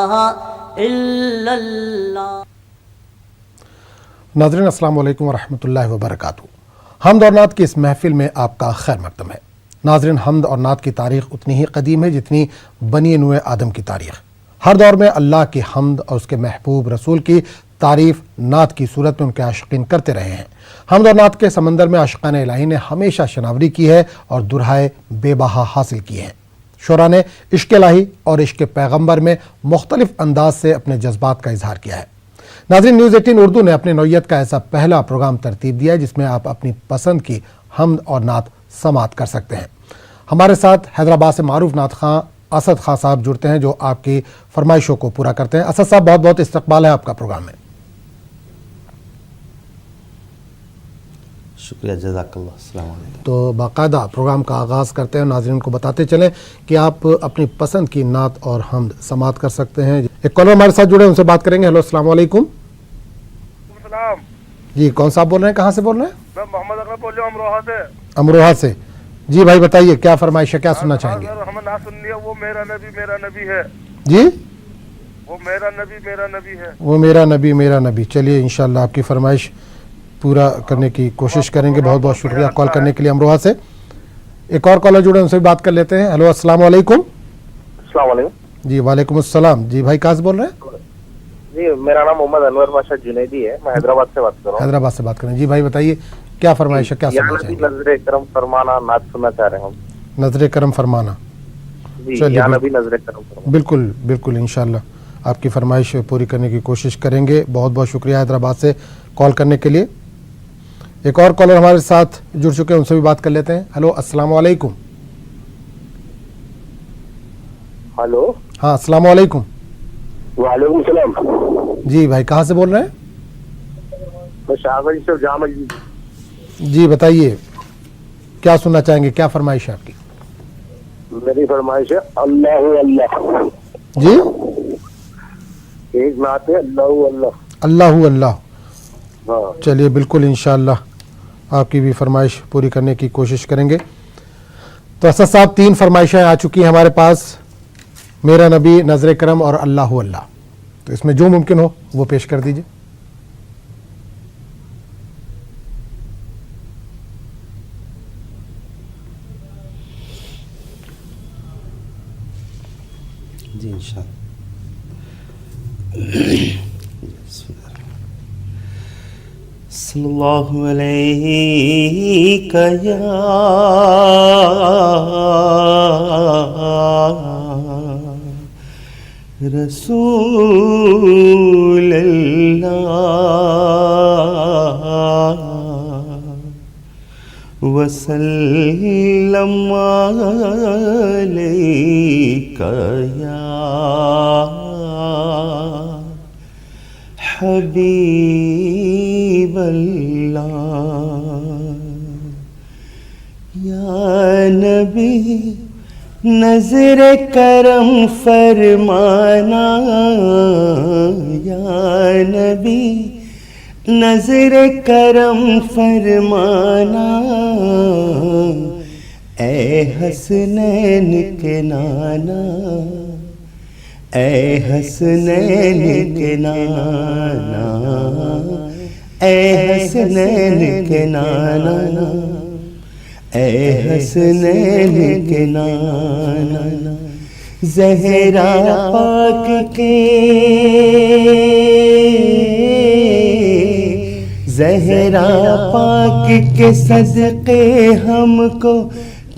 इलाहा इल्लल्लाह। नाज़रीन अस्सलाम वालेकुम वरहमतुल्लाहि वबरकातुहू। हम्द और नात की इस महफिल में आपका खैर मकदम है। नाज़रीन, हम्द और नात की तारीख़ उतनी ही कदीम है जितनी बनी नूए आदम की तारीख़। हर दौर में अल्लाह की हम्द और उसके महबूब रसूल की तारीफ़ नात की सूरत में उनके आशिकीन करते रहे हैं। हम्द और नात के समंदर में आशिकान इलाही ने हमेशा शनावरी की है और दुरहाए बेबहा हासिल किए हैं। शुरा ने इश्क़ इलाही और इश्क़ पैगम्बर में मुख्तलिफ अंदाज से अपने जज्बात का इजहार किया है। नाज़रीन, न्यूज़ 18 उर्दू ने अपनी नौइयत का ऐसा पहला प्रोग्राम तरतीब दिया है जिसमें आप अपनी पसंद की हम्द और नात समात कर सकते हैं। हमारे साथ हैदराबाद से मारूफ नात खां असद खां साहब जुड़ते हैं जो आपकी फरमाइशों को पूरा करते हैं। असद साहब, बहुत बहुत इस्तकबाल है आपका प्रोग्राम में। शुक्रिया, जज़ाकल्लाह। अस्सलाम वालेकुम। तो बाकायदा प्रोग्राम का आगाज़ करते हैं। नाज़रीन को बताते चलें कि आप अपनी पसंद की नात और हम्द समात कर सकते हैं। एक कॉलर हमारे साथ जुड़े, उनसे बात करेंगे। हेलो, अस्सलाम वालेकुम। जी, कौन साहब बोल रहे हैं, कहाँ से बोल रहे हैं? मैं मोहम्मद अकरम बोल रहा हूँ अमरोहा से। अमरोहा से। जी भाई, बताइए क्या फरमाइश है, क्या सुनना चाहेंगे? हमें ना सुननी है। वो मेरा नबी है जी, वो मेरा नबी है। वो मेरा नबी। चलिए, इंशाल्लाह आपकी फरमाइश पूरा करने की कोशिश करेंगे। बहुत बहुत शुक्रिया कॉल करने के लिए अमरोहा से। एक और कॉलर जुड़े, उनसे भी बात कर लेते हैं। हेलो, अस्सलाम वालेकुम। अस्सलाम वालेकुम। जी, वालेकुम अस्सलाम। जी भाई, कहाँ से बोल रहे हैं? जी, मेरा नाम मोहम्मद अनवर बादशाह जुनैदी है। मैं हैदराबाद से बात कर रहा हूँ। हैदराबाद से बात करें। जी भाई, बताइए क्या फरमाइश है, क्या सुनना चाहेंगे? नजरे करम फरमाना नात सुनना चाह रहे हैं हम। नजरे करम फरमाना। जी, या नबी नजरे करम फरमाना। बिल्कुल बिल्कुल, इंशाल्लाह आपकी फरमाइश पूरी करने की कोशिश करेंगे। बहुत बहुत शुक्रिया हैदराबाद से कॉल करने के लिए। एक और कॉलर हमारे साथ जुड़ चुके हैं, उनसे भी बात कर लेते हैं। हेलो, अस्सलाम वालेकुम। हेलो, हाँ, अस्सलाम वालेकुम। वालेकुम सलाम। जी भाई, कहाँ से बोल रहे हैं? मैं शाहबाज से जामल जी। जी, बताइए क्या सुनना चाहेंगे, क्या फरमाइश है आपकी? मेरी फरमाइश है अल्लाह अल्लाह। जी, एक नात है अल्लाह अल्लाह। अल्लाह अल्लाह। हाँ, चलिए, बिल्कुल इंशाअल्लाह आपकी भी फरमाइश पूरी करने की कोशिश करेंगे। तो असद साहब, 3 फरमाइशें आ चुकी हैं हमारे पास, मेरा नबी, नजर करम और अल्लाह अल्लाह। तो इसमें जो मुमकिन हो वो पेश कर दीजिए। जी इंशाअल्लाह। सल्लल्लाहु अलैहि या रसूल अल्लाह वसल्लम अलैका या हबीब अल्लाह। या नबी नजर करम फरमाना, या नबी नजर करम फरमाना, ए हसनैन के नाना, ए हसनैन के नाना, ए हसनैन के नाना, ए हसनैन के नाना। ज़हरा पाक के, ज़हरा पाक के सदक़े हमको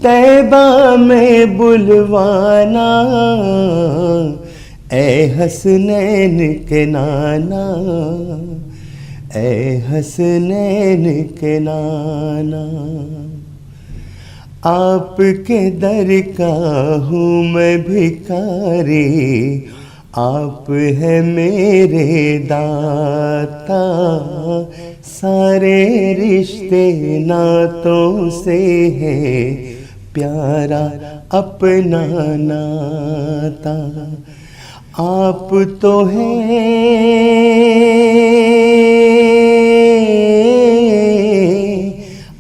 तैबा में बुलवाना, ए हसनैन के नाना, ए हसनैन के नाना। आपके दर का हूँ मैं भिखारी, आप है मेरे दाता, सारे रिश्ते नातों से है प्यारा अपना नाता। आप तो हैं,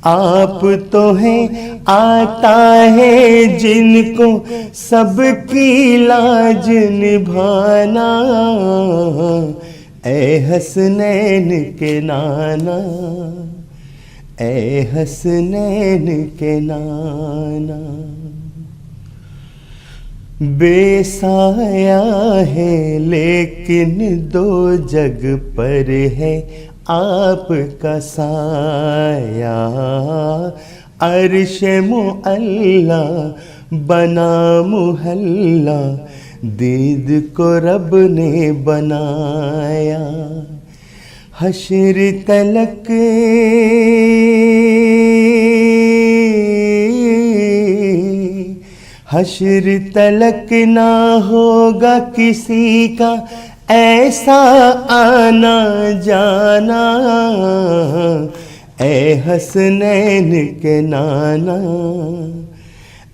आप तो हैं आता है जिनको सबकी लाज निभाना, ऐ हसनैन के नाना, ऐ हसनैन के नाना। बेसाया है लेकिन दो जग पर है आपका साया, अर्श मुअल्ला बना मुहल्ला, दीद को रब ने बनाया। हश्र तलक हश्र तलक ना होगा किसी का ऐसा आना जाना, ऐ हसनैन के नाना,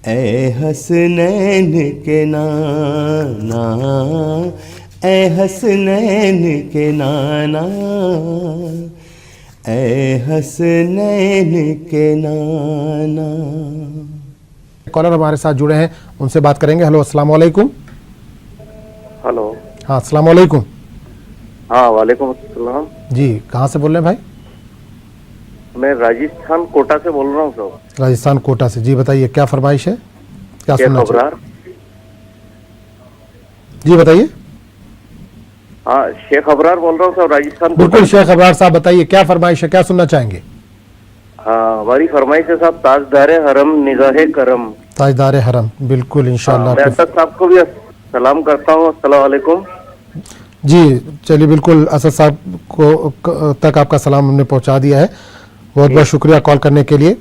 ऐ हसनैन के नाना, ऐ हसनैन के नाना, ऐ हसनैन के नाना। कॉलर हमारे साथ जुड़े हैं, उनसे बात करेंगे। हेलो, अस्सलाम वालेकुम। हेलो। हाँ, अस्सलाम वालेकुम। हाँ, वालेकुम अस्सलाम। जी, कहाँ से बोल रहे हैं भाई? मैं राजस्थान कोटा से बोल रहा हूँ साहब। राजस्थान कोटा से। जी बताइए, क्या फरमाइश है, क्या सुनना चाहिए? जी बताइए। हाँ, शेख अबरार बोल रहा हूँ साहब, राजस्थान। बिल्कुल शेख अबरार साहब, बताइए क्या फरमाइश है, क्या सुनना चाहेंगे? हाँ, हमारी फरमाइश है साहब, ताजदारे हरम निगाहे करम। ताजदारे हरम, बिल्कुल इंशाअल्लाह। मैं असद साहब को भी सलाम करता हूँ। अस्सलाम वालेकुम। जी चलिए, बिल्कुल असद साहब को तक आपका सलाम हमने पहुंचा दिया है। बहुत बहुत शुक्रिया कॉल करने के लिए।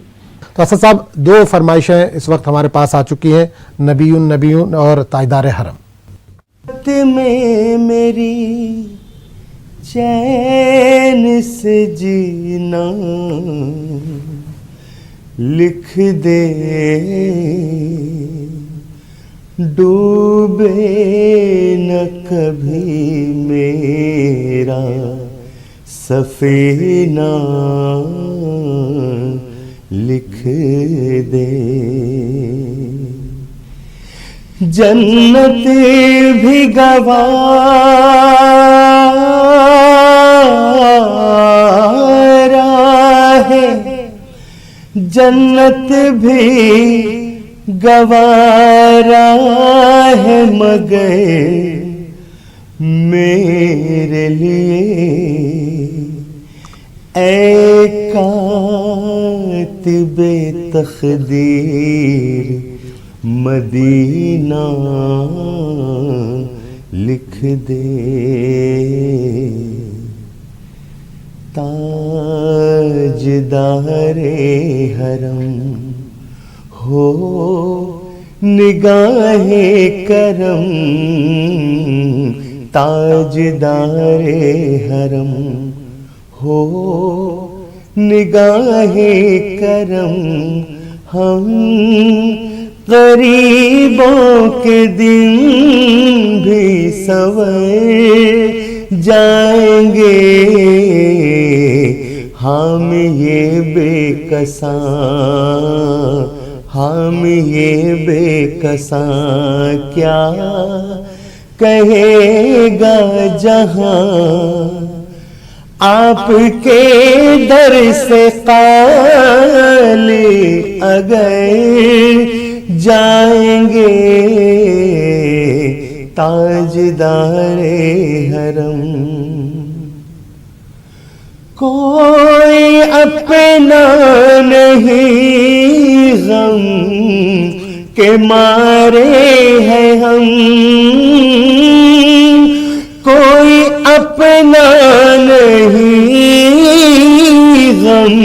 तो असद साहब, दो फरमाइशें इस वक्त हमारे पास आ चुकी हैं, नबीयुन नबीयुन और ताजदारे हरम। में मेरी चैन से जीना लिख दे, डूबे न कभी मेरा सफीना लिख दे। जन्नत भी गवारा है, जन्नत भी गवारा है, मगर मेरे लिए ऐ कातिबे तकदीर मदीना लिख दे। ताजदारे हरम हो निगाहे करम, ताजदारे हरम हो निगाहे करम। हम गरीबों के दिन भी संवर जाएंगे, हम ये बेकसां, हम ये बेकसां क्या कहेगा जहां। आपके दर से खाली अगर जाएंगे, ताजदारे हरम। कोई अपना नहीं गम के मारे हैं हम, कोई अपना नहीं गम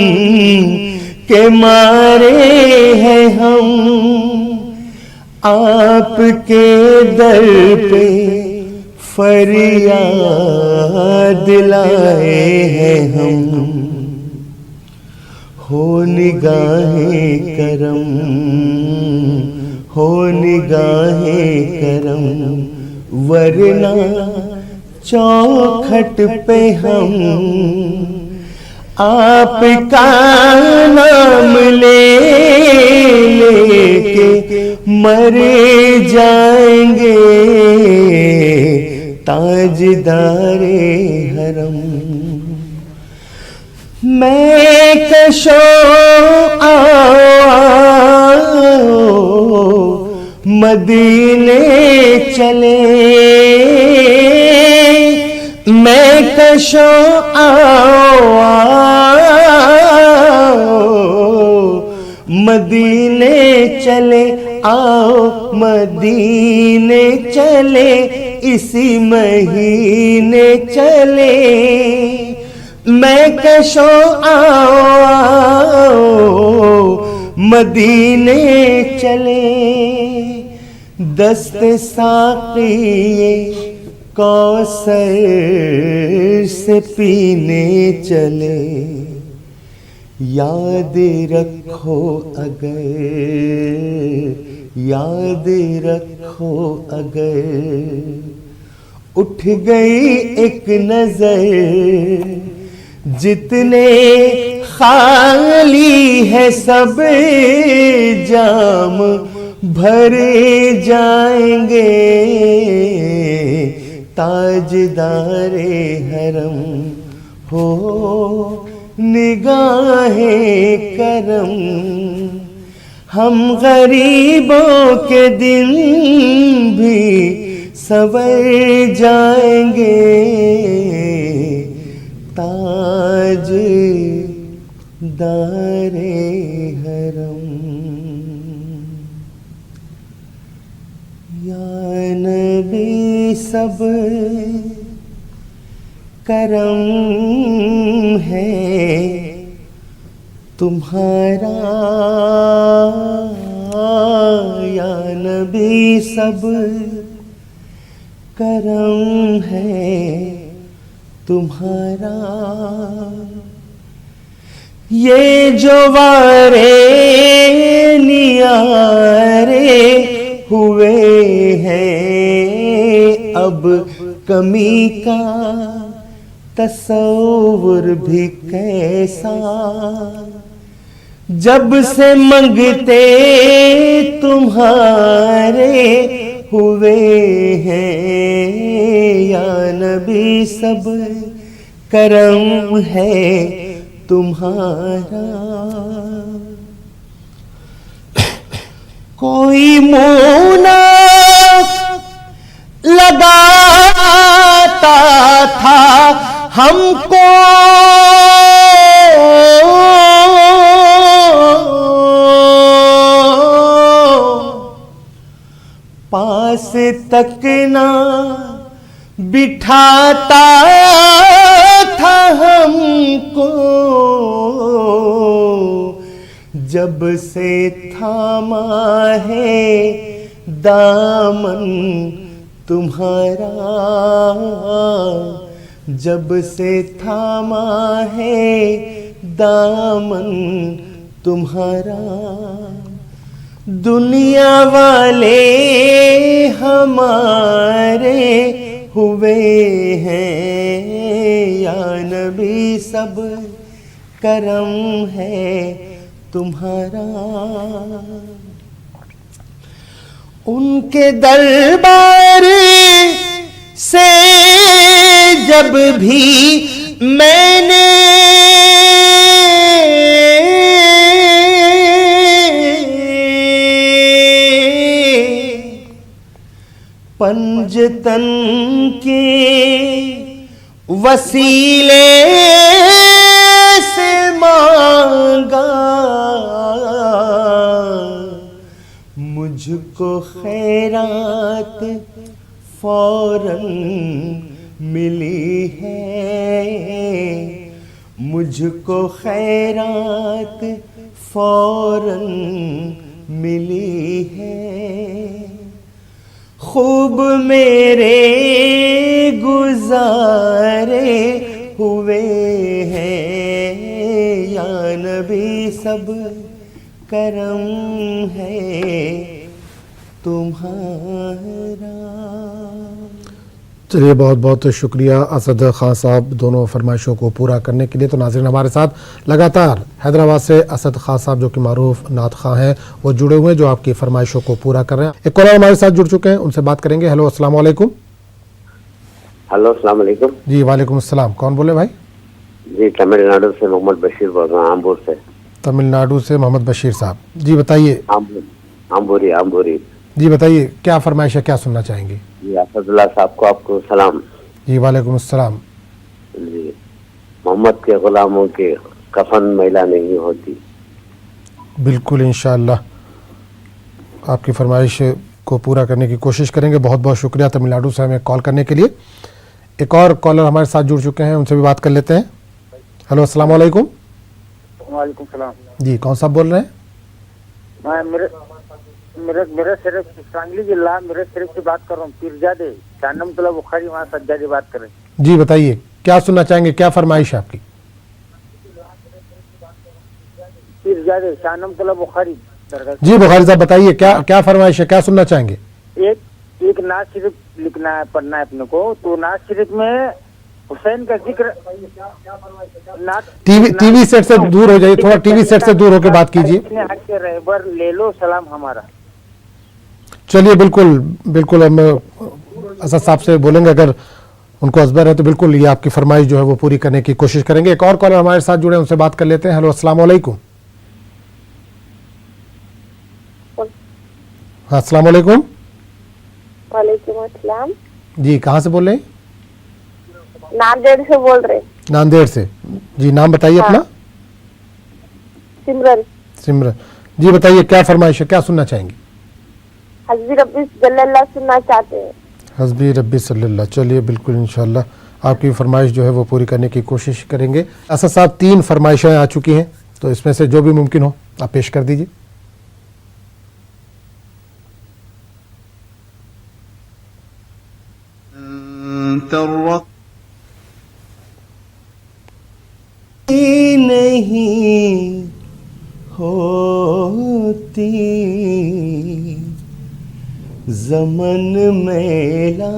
के मारे हैं हम। आपके दर पे फरियाद लाए हैं हम, हो निगाहे करम, हो निगाहे करम, वरना चौखट पे हम आपका नाम ले लेके मर जाएंगे ताजदारे हरम। मैं कशो आओ मदीने चले, मैं कशो आओ मदीने चले, आओ मदीने चले, इसी महीने चले। मैं कशो आओ मदीने चले, दस्त साक़िए कौसर से पीने चले। याद रखो अगर, याद रखो अगर उठ गई एक नजर, जितने खाली है सब जाम भरे जाएंगे ताजदारे हरम। हो निगाहे करम, हम गरीबों के दिन भी संवर जाएंगे ताजदारे हरम। या नबी सब करम है तुम्हारा, या नबी सब करम है तुम्हारा। ये जो वारे नियारे हुए हैं, अब कमी का तस्वुर भी कैसा। जब से मंगते तुम्हारे हुए हैं, या नबी सब करम है तुम्हारा। कोई मुँह न लगाता था हमको, पास तक ना बिठाता था हमको। जब से थामा है दामन तुम्हारा, जब से थामा है दामन तुम्हारा। दुनिया वाले हमारे हुए हैं, या नबी सब करम है तुम्हारा। उनके दरबार से जब भी मैंने पंजतन के वसीले से मांगा, मुझको खैरात फौरन मिली है, मुझको खैरात फौरन मिली है। खूब मेरे गुजारे हुए हैं, या नबी सब करम है तुम्हारा। चलिए, बहुत बहुत शुक्रिया असद खान साहब दोनों फरमाइशों को पूरा करने के लिए। तो नाज़रीन, हमारे साथ लगातार हैदराबाद से असद खान साहब जो कि मारूफ नात खां हैं वो जुड़े हुए हैं, जो आपकी फरमाइशों को पूरा कर रहे हैं। एक कॉलर हमारे साथ जुड़ चुके हैं, उनसे बात करेंगे। हेलो, अस्सलाम वालेकुम। हेलो, अस्सलाम वालेकुम। जी वालेकुम अस्सलाम। कौन बोले भाई? जी, तमिलनाडु से मोहम्मद बशीर बोल रहा हूँ, आम्बूर से। तमिलनाडु से मोहम्मद बशीर साहब, जी बताइए। आम्बूरी। जी बताइए, क्या फरमाइश है, क्या सुनना चाहेंगे? जी, असदुल्लाह साहब को आपको सलाम। जी वालेकुम अस्सलाम। जी, मोहम्मद के गुलामों के कफन मैला नहीं होती। बिल्कुल, इंशाअल्लाह आपकी फरमाइश को पूरा करने की कोशिश करेंगे। बहुत बहुत शुक्रिया तमिलनाडु से हमें कॉल करने के लिए। एक और कॉलर हमारे साथ जुड़ चुके हैं, उनसे भी बात कर लेते हैं। हेलो, अस्सलाम वालेकुम। वालेकुम सलाम। जी, कौन साहब बोल रहे हैं? मैं मेरे सिर्फ सांगली जिला मेरे सिर्फ से बात कर रहा हूँ। पीरजादे शानमतुल्लाह बुखारी वहाँ सज्जादी बात कर रहे हैं। जी बताइए, क्या सुनना चाहेंगे, क्या फरमाइश है आपकी? पीरजादे शानमतुल्लाह बुखारी दरगाह। जी बुखारी साहब बताइए, क्या क्या फरमाइश है, क्या सुनना चाहेंगे? एक नाज शरीफ लिखना है, पढ़ना है अपने को। तो नाज शरीफ में हुसैन का जिक्र। टीवी सेट से दूर हो जाइए, थोड़ा टीवी सेट से दूर होकर बात कीजिए। रहबर ले लो सलाम हमारा। चलिए, बिल्कुल बिल्कुल, हम असद साहब से बोलेंगे, अगर उनको अजबर है तो बिल्कुल ये आपकी फरमाइश जो है वो पूरी करने की कोशिश करेंगे। एक और कॉलर हमारे साथ जुड़े, उनसे बात कर लेते हैं। हेलो, अस्सलाम वालेकुम। हाँ, अस्सलाम वालेकुम। वालेकुम अस्सलाम। जी, कहाँ से बोल रहे हैं? नांदेड़ से बोल रहे। नांदेड़ से। जी, नाम बताइए अपना। सिमरन। सिमरन जी, बताइए क्या फरमाइश है, क्या सुनना चाहेंगे? हज़रत रब्बी सल्लल्लाहु सुनना चाहते हैं। हस्बी रब्बी सल्लल्लाह। चलिए, बिल्कुल इंशाल्लाह आपकी फरमाइश जो है वो पूरी करने की कोशिश करेंगे। असद साहब, 3 फरमाइशें आ चुकी हैं, तो इसमें से जो भी मुमकिन हो आप पेश कर दीजिए। नहीं होती ज़मन मेला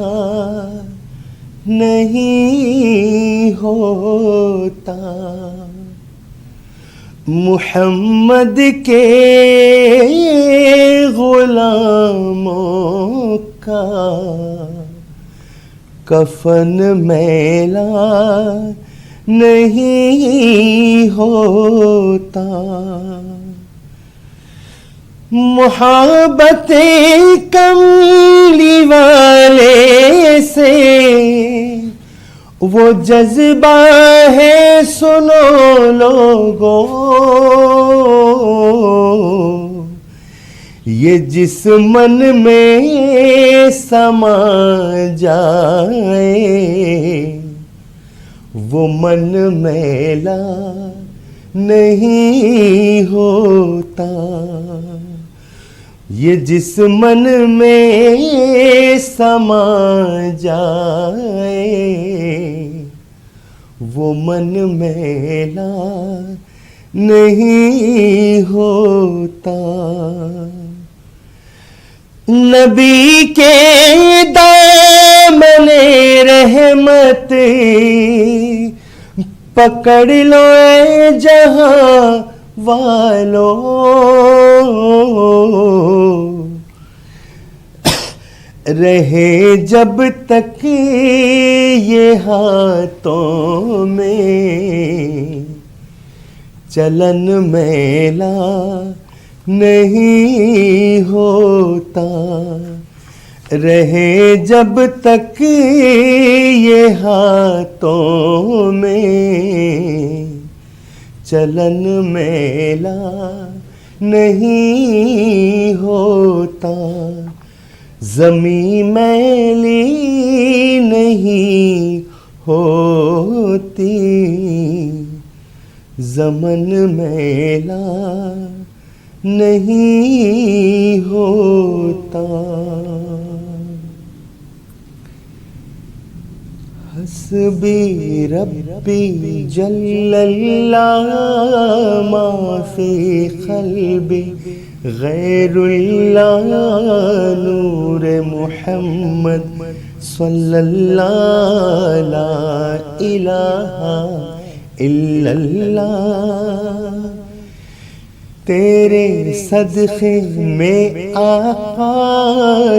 नहीं होता, मुहम्मद के गुलामों का कफन मेला नहीं होता। मोहब्बतें कमली वाले से वो जज्बा है, सुनो लोगों, ये जिस मन में समा जाए वो मन मैला नहीं होता। ये जिस मन में समा जाए वो मन मैला नहीं होता। नबी के दामने रहमत पकड़ लो ए जहां वालों, रहे जब तक ये हाथों में चलन मेला नहीं होता। रहे जब तक ये हाथों में चलन मेला नहीं होता। ज़मीं मैली नहीं होती, ज़मन मैला नहीं होता। हस्बी रब्बी जल्लल्लाह माफ़ी क़ल्बी गैरुल्लाह नूर मुहम्मद सल्लल्लाहु ला इलाहा इल्लल्लाह। तेरे सदक़े में आका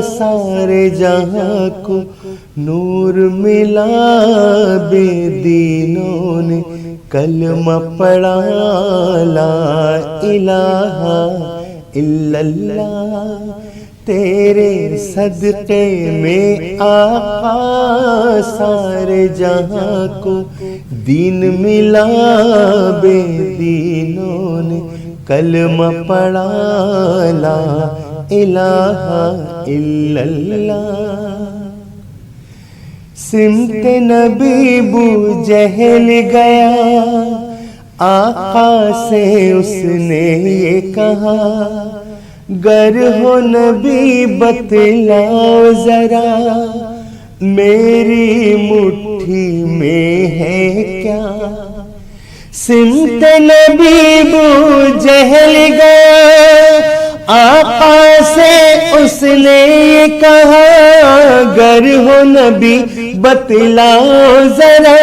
सारे जहां को नूर मिला, बेदीनों ने कलमा पढ़ा ला इलाहा इल्लल्लाह। तेरे सदक़े में आका सारे जहां को दीन मिला, बेदीनों ने कलमा पढ़ा ला इलाहा इल्लल्लाह। सिमते नबी बू जहल गया, आका से उसने ये कहा, गर हो नबी बतलाओ जरा, मेरी मुट्ठी में है क्या। सिमत नबी बू जहल गया, आका से उसने ये कहा, गर हो नबी बतलाओ जरा,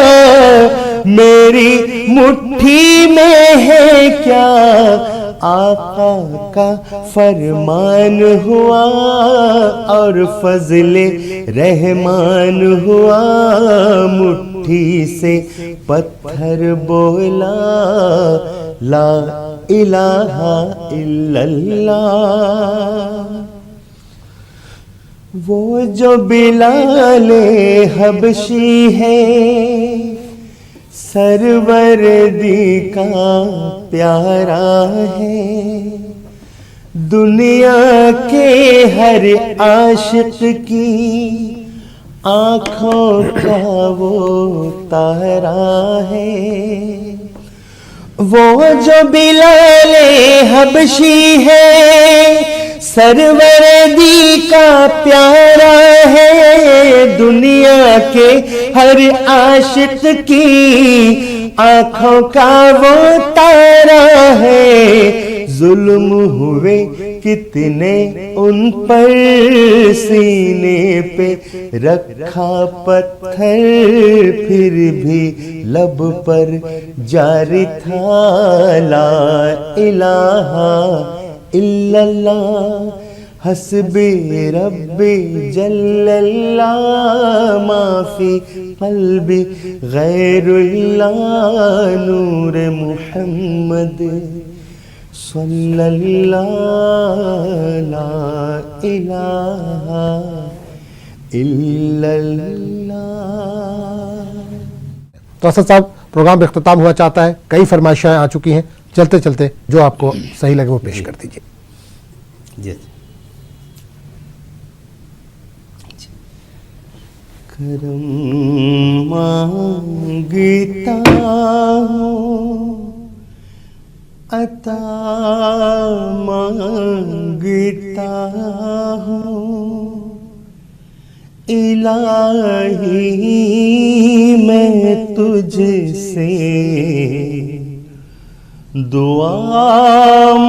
मेरी मुट्ठी में है क्या। आका का फरमान हुआ और फजले रहमान हुआ, मुट्ठी से पत्थर बोला ला इलाहा इल्लल्लाह। वो जो बिलाले हबशी है, सरवरदी का प्यारा है, दुनिया के हर आशिक की आँखों का वो तारा है। वो जो बिलाले हबशी है, सरवरदी का प्यारा है, दुनिया के हर आशिक की आँखों का वो तारा है। जुल्म हुए कितने उन पर, सीने पे रखा पत्थर, फिर भी लब पर जारी था ला इलाहा इल्लल्लाह। हस्बी रब्बी जल्लल्लाह, माफी क़ल्बी गैरुल्लाह, नूर मुहम्मद सल्लल्लाहु ला इलाहा इल्लल्लाह। तो असद साहब, प्रोग्राम का इख्तिताम हुआ चाहता है, कई फरमाइशें आ चुकी हैं, चलते चलते जो आपको सही लगे वो पेश कर दीजिए। जी। करम मांगता हूँ, अता मांगता हूँ, इलाही मैं तुझसे दुआ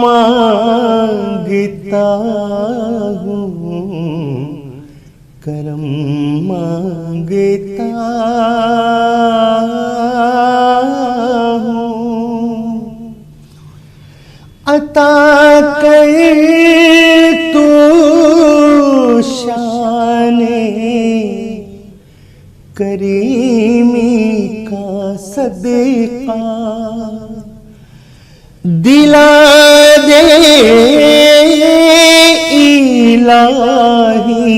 मांगता हूँ, करम मांगता हूँ, अता कर तू शाने करीमी का सदका, दिला दे इलाही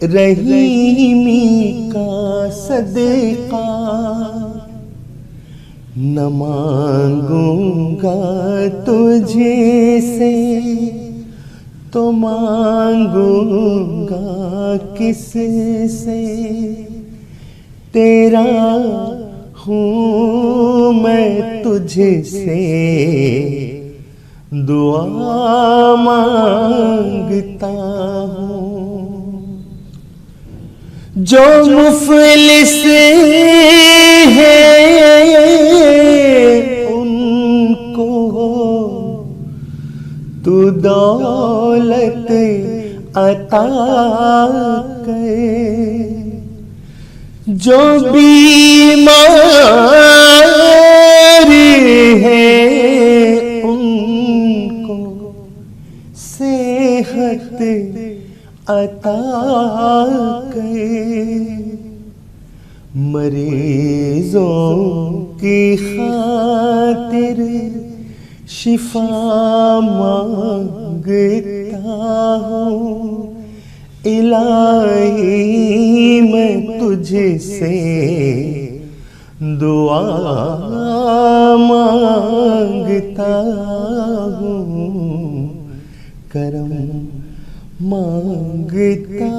रहीमी का सदका। न मांगूंगा तुझे से तो मांगूंगा किस से, तेरा हूँ मैं तुझसे दुआ मांगता हूँ। जो मुफलिस है उनको तू दौलत अता कर जो बीमार है उनको सेहत अता कर, मरीजों की खातिर शिफा मांगता हूँ। इलाही मैं तुझसे दुआ मांगता हूँ, करम मांगता